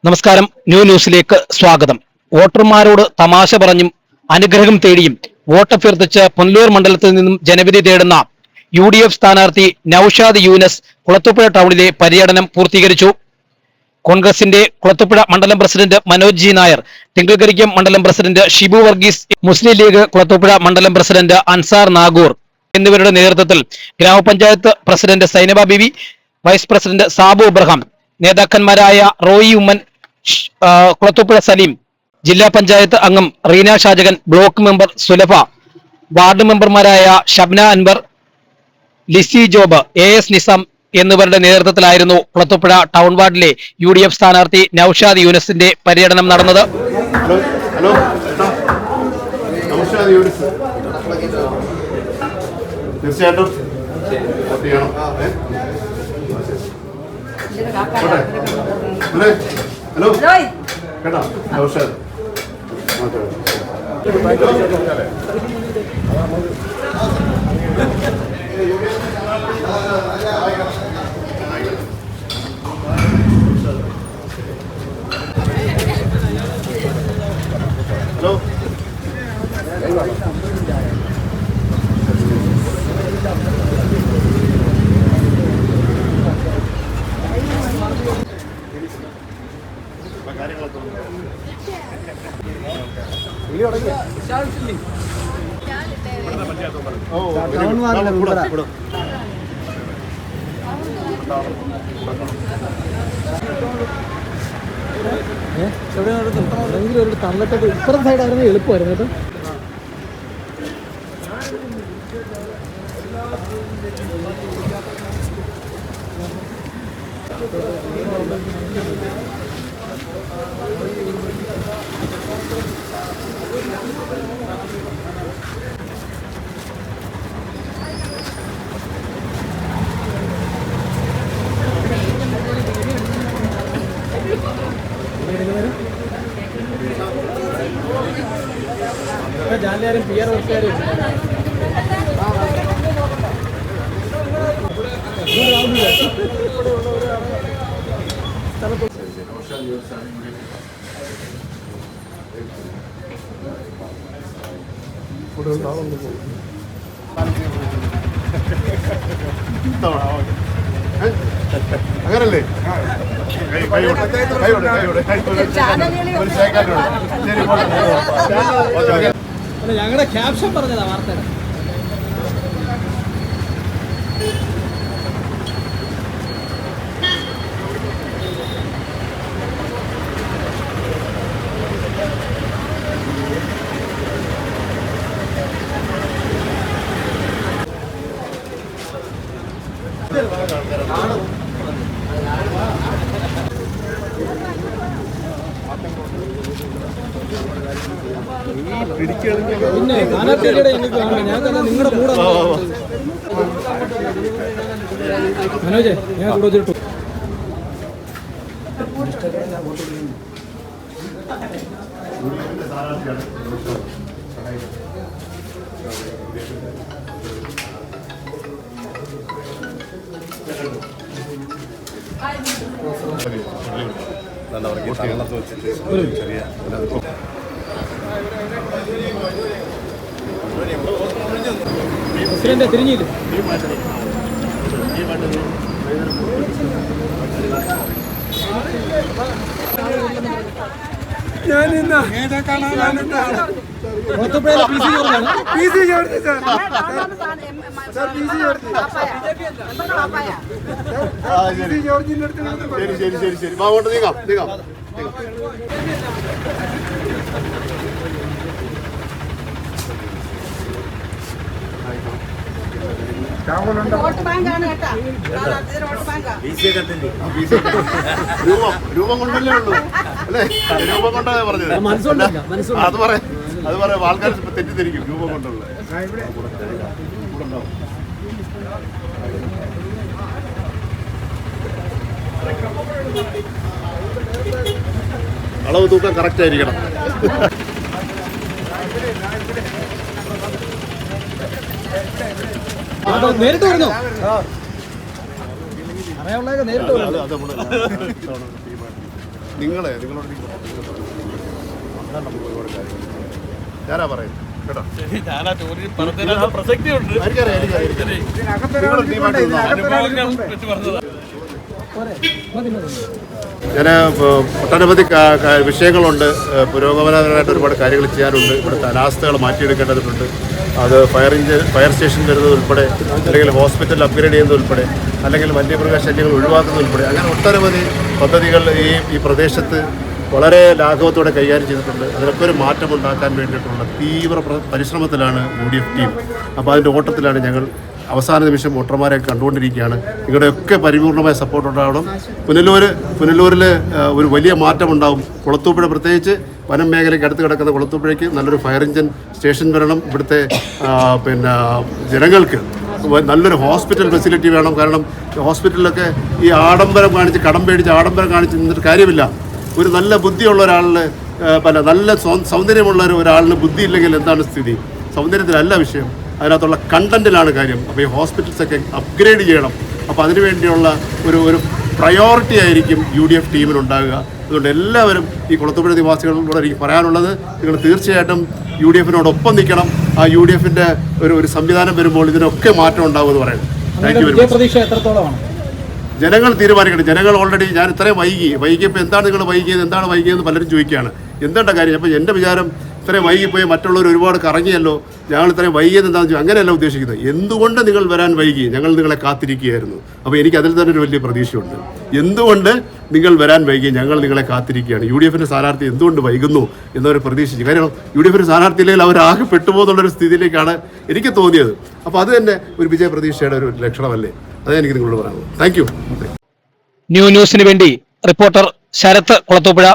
നമസ്കാരം. ന്യൂസിലേക്ക് സ്വാഗതം. വോട്ടർമാരോട് തമാശ പറഞ്ഞും അനുഗ്രഹം തേടിയും വോട്ടഭ്യർത്ഥിച്ച് പുനലൂർ മണ്ഡലത്തിൽ നിന്നും ജനവിധി തേടുന്ന UDF സ്ഥാനാർത്ഥി നൌഷാദ് യൂനസ് കുളത്തൂപ്പുഴ ടൗണിലെ പര്യടനം പൂർത്തീകരിച്ചു. കോൺഗ്രസിന്റെ കുളത്തൂപ്പുഴ മണ്ഡലം പ്രസിഡന്റ് മനോജ് ജി നായർ, തിങ്കകരിക്കം മണ്ഡലം പ്രസിഡന്റ് ഷിബു വർഗീസ്, മുസ്ലിം ലീഗ് കുളത്തൂപ്പുഴ മണ്ഡലം പ്രസിഡന്റ് അൻസാർ നാഗൂർ എന്നിവരുടെ നേതൃത്വത്തിൽ ഗ്രാമപഞ്ചായത്ത് president Sainaba Beebi, vice president Sabu Ibraham, നേതാക്കന്മാരായ റോയി ഉമ്മൻ, കുളത്തൂപ്പുഴ സലീം, ജില്ലാ പഞ്ചായത്ത് അംഗം Reena Shajakan, block member Sulabha, ward മെമ്പർമാരായ ഷബ്ന അൻവർ, ലിസി ജോബ്, AS നിസാം എന്നിവരുടെ നേതൃത്വത്തിലായിരുന്നു കുളത്തൂപ്പുഴ ടൗൺ വാർഡിലെ UDF സ്ഥാനാർത്ഥി നൌഷാദ് യൂനസിന്റെ പര്യടനം നടന്നത്. തീർച്ചയായിട്ടും ഹലോ കേട്ടോ നൗഷാദ് ഹലോ ഒരു തന്നിട്ടൊക്കെ ഇപ്പുറത്തെ സൈഡായിരുന്നു എളുപ്പമായിരുന്നു കേട്ടോ. ജാലിയാരും PR വർഷക്കാരും അങ്ങനല്ലേ ഞങ്ങളുടെ ക്യാപ്ഷൻ പറഞ്ഞതാ വാർത്ത. പിന്നെ സ്ഥാനാർത്ഥിയുടെ ഞങ്ങൾക്ക് കാണാം. ഞങ്ങൾക്ക് നിങ്ങളുടെ കൂടെ മനോജ് ഞാൻ കൂടെ വെച്ചിട്ടു. പ്രസിഡന്റ് തിരിഞ്ഞില്ല. ശരി അങ്ങോട്ട് നീങ്ങാം. രൂപം കൊണ്ടല്ലേ ഉള്ളൂ അല്ലേ? രൂപം കൊണ്ടാണ് പറഞ്ഞത്. അത് പറയാം ആൾക്കാർ തെറ്റിദ്ധരിക്കും രൂപം കൊണ്ടുള്ള. അളവ് തൂക്കം കറക്റ്റ് ആയിരിക്കണം. നേരിട്ട് പറഞ്ഞോ? അറിയാനുള്ള നേരിട്ട് നിങ്ങളോട് ഒരുപാട് കാര്യങ്ങൾ ഞാനാ പറയുന്നത് കേട്ടോ. ഞാൻ ഒട്ടനവധി വിഷയങ്ങളുണ്ട്, പുരോഗമനപരമായിട്ട് ഒരുപാട് കാര്യങ്ങൾ ചെയ്യാനുണ്ട്. ഇവിടുത്തെ അനാസ്ഥകൾ മാറ്റിയെടുക്കേണ്ടതുണ്ട്. അത് ഫയർ സ്റ്റേഷൻ വരുന്നത് ഉൾപ്പെടെ, അല്ലെങ്കിൽ ഹോസ്പിറ്റൽ അപ്ഗ്രേഡ് ചെയ്യുന്നത് ഉൾപ്പെടെ, അല്ലെങ്കിൽ വന്യമൃഗശല്യങ്ങൾ ഒഴിവാക്കുന്നത് ഉൾപ്പെടെ, അങ്ങനെ ഒട്ടനവധി പദ്ധതികൾ ഈ പ്രദേശത്ത് വളരെ ലാഘവത്തോടെ കൈകാര്യം ചെയ്തിട്ടുണ്ട്. അതിനൊക്കെ ഒരു മാറ്റമുണ്ടാക്കാൻ വേണ്ടിയിട്ടുള്ള തീവ്ര പരിശ്രമത്തിലാണ് UDF ടീം. അപ്പോൾ അതിൻ്റെ ഓട്ടത്തിലാണ് ഞങ്ങൾ. അവസാന നിമിഷം വോട്ടർമാരെ കണ്ടുകൊണ്ടിരിക്കുകയാണ്. നിങ്ങളുടെയൊക്കെ പരിപൂർണമായ സപ്പോർട്ട് ഉണ്ടാവണം. പുനലൂരിൽ ഒരു വലിയ മാറ്റമുണ്ടാകും. കുളത്തൂപ്പുഴ, പ്രത്യേകിച്ച് വനം മേഖലയ്ക്ക് അടുത്ത് കിടക്കുന്ന കുളത്തൂപ്പുഴയ്ക്ക് നല്ലൊരു ഫയർ എഞ്ചിൻ സ്റ്റേഷൻ വരണം. ഇവിടുത്തെ ജനങ്ങൾക്ക് നല്ലൊരു ഹോസ്പിറ്റൽ ഫെസിലിറ്റി വേണം. കാരണം ഹോസ്പിറ്റലിലൊക്കെ ഈ ആഡംബരം കാണിച്ച്, കടം പേടിച്ച് ആഡംബരം കാണിച്ച് നിന്നിട്ട് കാര്യമില്ല. ഒരു നല്ല ബുദ്ധിയുള്ള ഒരാളിന്, നല്ല സൗന്ദര്യമുള്ള ഒരാളിന് ബുദ്ധിയില്ലെങ്കിൽ എന്താണ് സ്ഥിതി? സൗന്ദര്യത്തിലല്ല വിഷയം, അതിനകത്തുള്ള കണ്ടന്റിലാണ് കാര്യം. അപ്പോൾ ഈ ഹോസ്പിറ്റൽസൊക്കെ അപ്ഗ്രേഡ് ചെയ്യണം. അപ്പോൾ അതിനുവേണ്ടിയുള്ള ഒരു പ്രയോറിറ്റി ആയിരിക്കും UDF ടീമിനുണ്ടാകുക. അതുകൊണ്ട് എല്ലാവരും ഈ കുളത്തൂപ്പുഴ നിവാസികളോട് എനിക്ക് പറയാനുള്ളത്, നിങ്ങൾ തീർച്ചയായിട്ടും UDFനോടൊപ്പം നിൽക്കണം. ആ UDFൻ്റെ ഒരു സംവിധാനം വരുമ്പോൾ ഇതിനൊക്കെ മാറ്റം ഉണ്ടാകുമെന്ന് പറയുന്നത്. Thank you very much. പ്രതീക്ഷ എത്രത്തോളമാണ്? ജനങ്ങൾ തീരുമാനിക്കണം. ജനങ്ങൾ ഓൾറെഡി, ഞാൻ ഇത്രയും വൈകിയപ്പോൾ എന്താണ് നിങ്ങൾ വൈകിയതെന്ന് പലരും ചോദിക്കുകയാണ്. എന്താണ് കാര്യം? അപ്പോൾ എൻ്റെ വിചാരം, ഇത്രയും വൈകിപ്പോയി മറ്റുള്ളവർ ഒരുപാട് കറങ്ങിയല്ലോ, ഞങ്ങൾ ഇത്രയും വൈകിയത് എന്താണെന്ന് ചോദിച്ചാൽ അങ്ങനെയല്ല ഉദ്ദേശിക്കുന്നത്. എന്തുകൊണ്ട് നിങ്ങൾ വരാൻ വൈകി? ഞങ്ങൾ നിങ്ങളെ കാത്തിരിക്കുകയായിരുന്നു. അപ്പോൾ എനിക്ക് അതിൽ തന്നെ ഒരു വലിയ പ്രതീക്ഷയുണ്ട്. എന്തുകൊണ്ട് നിങ്ങൾ വരാൻ വൈകി? ഞങ്ങൾ നിങ്ങളെ കാത്തിരിക്കുകയാണ്. UDFൻ്റെ സ്ഥാനാർത്ഥി എന്തുകൊണ്ട് വൈകുന്നു എന്നൊരു പ്രതീക്ഷിച്ചു. കാര്യം UDFൻ്റെ സ്ഥാനാർത്ഥി ഇല്ലെങ്കിൽ അവരാകെ പെട്ടുപോകുന്നുള്ളൊരു സ്ഥിതിയിലേക്കാണ് എനിക്ക് തോന്നിയത്. അപ്പോൾ അത് തന്നെ ഒരു വിജയ പ്രതീക്ഷയുടെ ഒരു ലക്ഷണമല്ലേ? അതേ എനിക്ക് നിങ്ങളോട് പറയാനുള്ളൂ. Thank you. ന്യൂസിന് വേണ്ടി റിപ്പോർട്ടർ ശരത്ത് കുളത്തൂപ്പുഴ.